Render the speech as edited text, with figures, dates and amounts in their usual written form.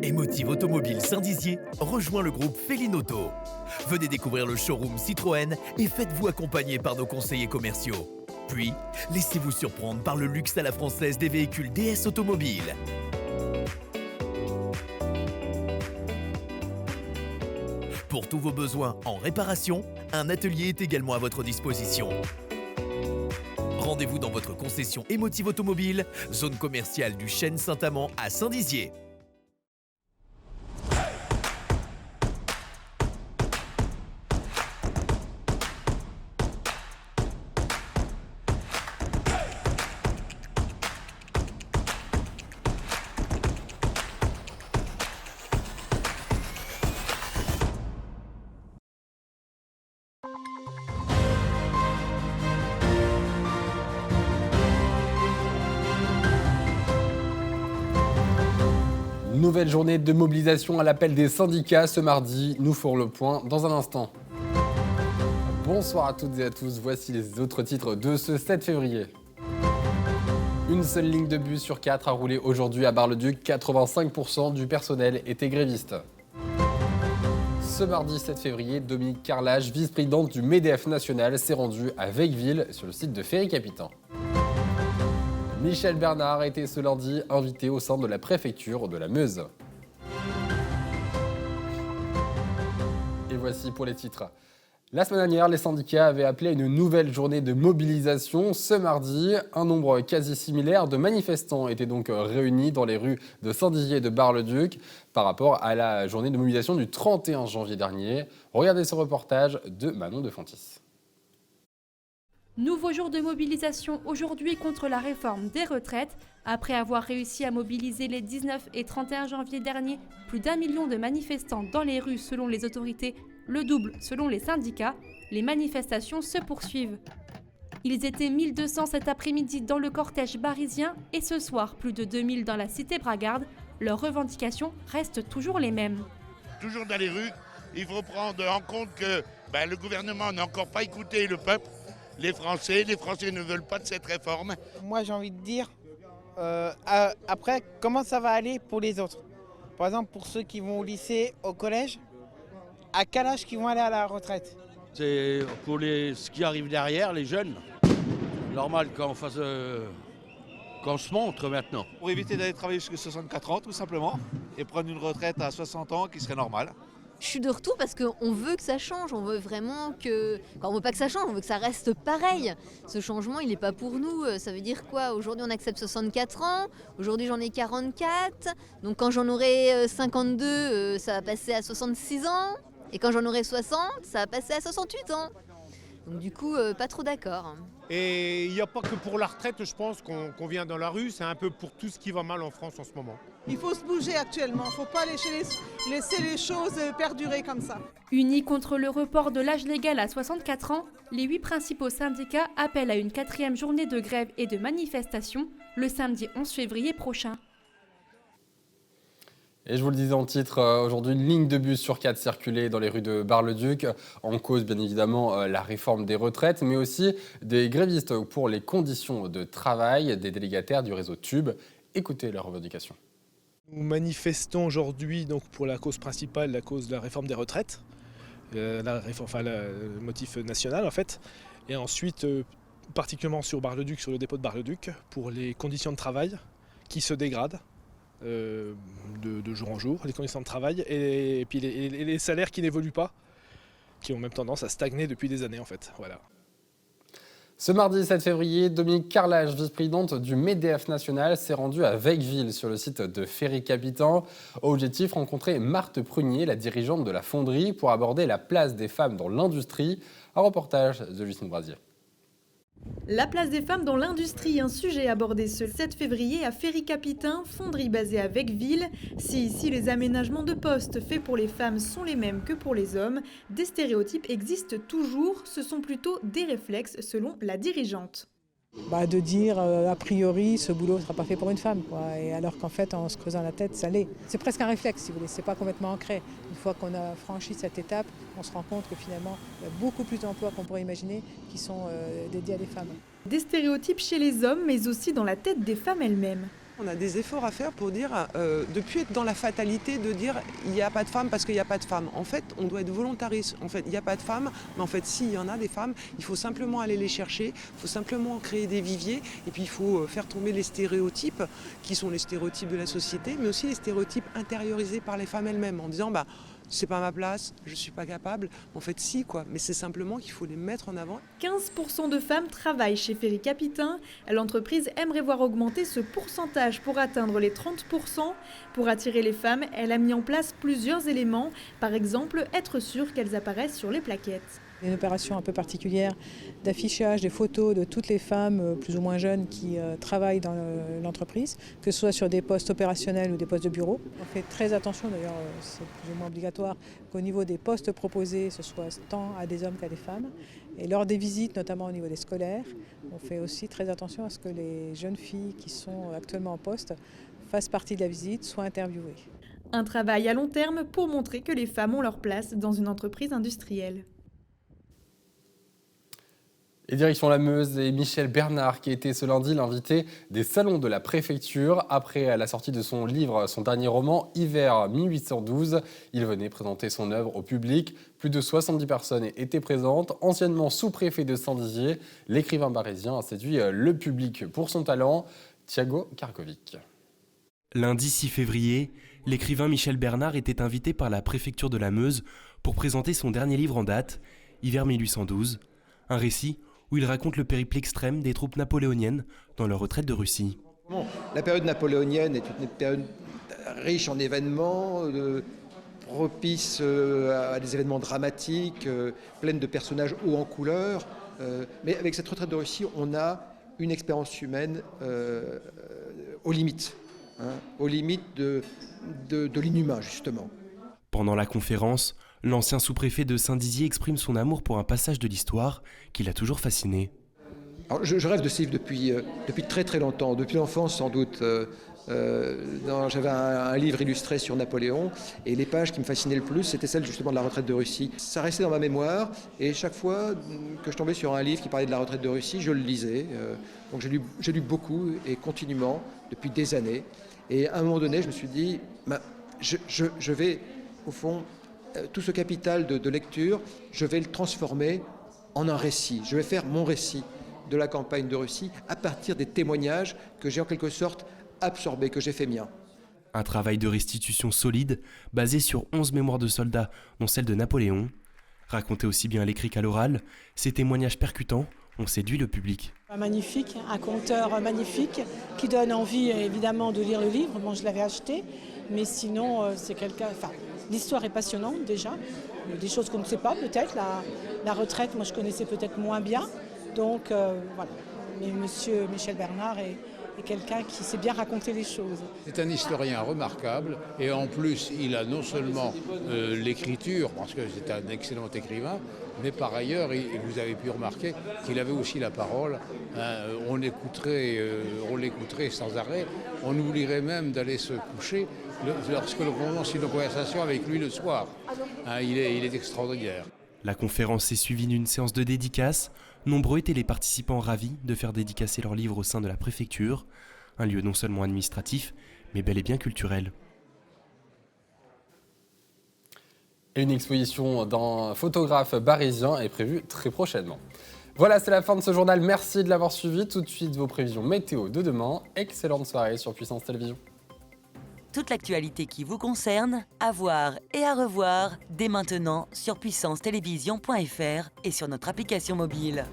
Emotive Automobile Saint-Dizier rejoint le groupe Féline-Auto. Venez découvrir le showroom Citroën et faites-vous accompagner par nos conseillers commerciaux. Puis, laissez-vous surprendre par le luxe à la française des véhicules DS Automobile. Pour tous vos besoins en réparation, un atelier est également à votre disposition. Rendez-vous dans votre concession Emotive Automobile, zone commerciale du Chêne Saint-Amand à Saint-Dizier. Nouvelle journée de mobilisation à l'appel des syndicats ce mardi. Nous ferons le point dans un instant. Bonsoir à toutes et à tous. Voici les autres titres de ce 7 février. Une seule ligne de bus sur 4 a roulé aujourd'hui à Bar-le-Duc. 85% du personnel était gréviste. Ce mardi 7 février, Dominique Carlage, vice-présidente du MEDEF national, s'est rendue à Weggville sur le site de Ferry-Capitan. Michel Bernard a été ce lundi invité au sein de la préfecture de la Meuse. Et voici pour les titres. La semaine dernière, les syndicats avaient appelé à une nouvelle journée de mobilisation. Ce mardi, un nombre quasi similaire de manifestants étaient donc réunis dans les rues de Saint-Dizier et de Bar-le-Duc par rapport à la journée de mobilisation du 31 janvier dernier. Regardez ce reportage de Manon de Fontis. Nouveau jour de mobilisation aujourd'hui contre la réforme des retraites. Après avoir réussi à mobiliser les 19 et 31 janvier dernier plus d'1 million de manifestants dans les rues selon les autorités, le double selon les syndicats, les manifestations se poursuivent. Ils étaient 1200 cet après-midi dans le cortège barisien et ce soir plus de 2000 dans la cité Bragarde. Leurs revendications restent toujours les mêmes. Toujours dans les rues, il faut prendre en compte que le gouvernement n'a encore pas écouté le peuple. Les Français ne veulent pas de cette réforme. Moi j'ai envie de dire, après comment ça va aller pour les autres? Par exemple pour ceux qui vont au lycée, au collège, à quel âge qu'ils vont aller à la retraite? C'est pour ce qui arrive derrière, les jeunes. Normal qu'on se montre maintenant. Pour éviter d'aller travailler jusqu'à 64 ans tout simplement et prendre une retraite à 60 ans qui serait normale. Je suis de retour parce qu'on veut que ça change, on veut vraiment que... Enfin, on veut pas que ça change, on veut que ça reste pareil. Ce changement, il n'est pas pour nous. Ça veut dire quoi? Aujourd'hui, on accepte 64 ans, aujourd'hui j'en ai 44. Donc quand j'en aurai 52, ça va passer à 66 ans. Et quand j'en aurai 60, ça va passer à 68 ans. Donc du coup, pas trop d'accord. Et il n'y a pas que pour la retraite, je pense, qu'on vient dans la rue, c'est un peu pour tout ce qui va mal en France en ce moment. Il faut se bouger actuellement, il ne faut pas laisser les choses perdurer comme ça. Unis contre le report de l'âge légal à 64 ans, les 8 principaux syndicats appellent à une 4e journée de grève et de manifestation le samedi 11 février prochain. Et je vous le disais en titre, aujourd'hui, une ligne de bus sur 4 circulait dans les rues de Bar-le-Duc. En cause, bien évidemment, la réforme des retraites, mais aussi des grévistes pour les conditions de travail des délégataires du réseau Tube. Écoutez leurs revendications. Nous manifestons aujourd'hui donc pour la cause principale, la cause de la réforme des retraites, le motif national en fait. Et ensuite, particulièrement sur Bar-le-Duc, sur le dépôt de Bar-le-Duc, pour les conditions de travail qui se dégradent. De jour en jour, les conditions de travail et puis les salaires qui n'évoluent pas, qui ont même tendance à stagner depuis des années en fait. Voilà. Ce mardi 7 février, Dominique Carlage, vice-présidente du MEDEF national, s'est rendue à Weggville sur le site de Ferry-Capitan. Objectif, rencontrer Marthe Prunier, la dirigeante de la fonderie, pour aborder la place des femmes dans l'industrie. Un reportage de Justine Brasier. La place des femmes dans l'industrie, un sujet abordé ce 7 février à Ferry-Capitan, fonderie basée à Weggville. Si ici les aménagements de postes faits pour les femmes sont les mêmes que pour les hommes, des stéréotypes existent toujours, ce sont plutôt des réflexes selon la dirigeante. De dire a priori ce boulot ne sera pas fait pour une femme, quoi. Et alors qu'en fait en se creusant la tête ça l'est. C'est presque un réflexe si vous voulez, c'est pas complètement ancré. Une fois qu'on a franchi cette étape, on se rend compte que finalement il y a beaucoup plus d'emplois qu'on pourrait imaginer qui sont dédiés à des femmes. Des stéréotypes chez les hommes mais aussi dans la tête des femmes elles-mêmes. On a des efforts à faire pour dire, de plus être dans la fatalité de dire il n'y a pas de femmes parce qu'il n'y a pas de femmes. En fait, on doit être volontariste. En fait, il n'y a pas de femmes, mais en fait, s'il y en a des femmes, il faut simplement aller les chercher, il faut simplement créer des viviers, et puis il faut faire tomber les stéréotypes, qui sont les stéréotypes de la société, mais aussi les stéréotypes intériorisés par les femmes elles-mêmes, en disant c'est pas ma place, je suis pas capable. En fait, si, quoi. Mais c'est simplement qu'il faut les mettre en avant. 15% de femmes travaillent chez Ferry Capitin. L'entreprise aimerait voir augmenter ce pourcentage pour atteindre les 30%. Pour attirer les femmes, elle a mis en place plusieurs éléments. Par exemple, être sûre qu'elles apparaissent sur les plaquettes. Une opération un peu particulière d'affichage des photos de toutes les femmes plus ou moins jeunes qui travaillent dans l'entreprise, que ce soit sur des postes opérationnels ou des postes de bureau. On fait très attention, d'ailleurs c'est plus ou moins obligatoire, qu'au niveau des postes proposés, ce soit tant à des hommes qu'à des femmes. Et lors des visites, notamment au niveau des scolaires, on fait aussi très attention à ce que les jeunes filles qui sont actuellement en poste fassent partie de la visite, soient interviewées. Un travail à long terme pour montrer que les femmes ont leur place dans une entreprise industrielle. Et direction la Meuse et Michel Bernard qui était ce lundi l'invité des salons de la préfecture. Après la sortie de son livre, son dernier roman, Hiver 1812, il venait présenter son œuvre au public. Plus de 70 personnes étaient présentes. Anciennement sous-préfet de Saint-Dizier, l'écrivain barésien a séduit le public pour son talent. Thiago Karkovic. Lundi 6 février, l'écrivain Michel Bernard était invité par la préfecture de la Meuse pour présenter son dernier livre en date, Hiver 1812, un récit où il raconte le périple extrême des troupes napoléoniennes dans leur retraite de Russie. La période napoléonienne est une période riche en événements, propice à des événements dramatiques, pleine de personnages hauts en couleur. Mais avec cette retraite de Russie, on a une expérience humaine aux limites, aux limites de l'inhumain, justement. Pendant la conférence, l'ancien sous-préfet de Saint-Dizier exprime son amour pour un passage de l'histoire qui l'a toujours fasciné. Alors, je rêve de ce livre depuis très très longtemps, depuis l'enfance sans doute. J'avais un livre illustré sur Napoléon et les pages qui me fascinaient le plus, c'était celles justement de la retraite de Russie. Ça restait dans ma mémoire et chaque fois que je tombais sur un livre qui parlait de la retraite de Russie, je le lisais. Donc j'ai lu beaucoup et continuellement depuis des années. Et à un moment donné, je me suis dit, je vais au fond... tout ce capital de lecture, je vais le transformer en un récit. Je vais faire mon récit de la campagne de Russie à partir des témoignages que j'ai en quelque sorte absorbés, que j'ai fait mien. Un travail de restitution solide, basé sur 11 mémoires de soldats, dont celle de Napoléon. Raconté aussi bien à l'écrit qu'à l'oral, ces témoignages percutants ont séduit le public. Magnifique, un conteur magnifique qui donne envie évidemment de lire le livre. Bon, je l'avais acheté, mais sinon c'est quelqu'un... L'histoire est passionnante déjà, des choses qu'on ne sait pas peut-être, la retraite moi je connaissais peut-être moins bien, donc voilà. Mais monsieur Michel Bernard est quelqu'un qui sait bien raconter les choses. C'est un historien remarquable et en plus il a non seulement l'écriture, parce que c'est un excellent écrivain, mais par ailleurs, vous avez pu remarquer qu'il avait aussi la parole. On l'écouterait sans arrêt, on oublierait même d'aller se coucher lorsque l'on commence une conversation avec lui le soir. Il est extraordinaire. La conférence s'est suivie d'une séance de dédicaces. Nombreux étaient les participants ravis de faire dédicacer leurs livres au sein de la préfecture, un lieu non seulement administratif, mais bel et bien culturel. Et une exposition d'un photographe barésien est prévue très prochainement. Voilà, c'est la fin de ce journal. Merci de l'avoir suivi. Tout de suite, vos prévisions météo de demain. Excellente soirée sur Puissance Télévisions. Toute l'actualité qui vous concerne, à voir et à revoir dès maintenant sur puissancetélévision.fr et sur notre application mobile.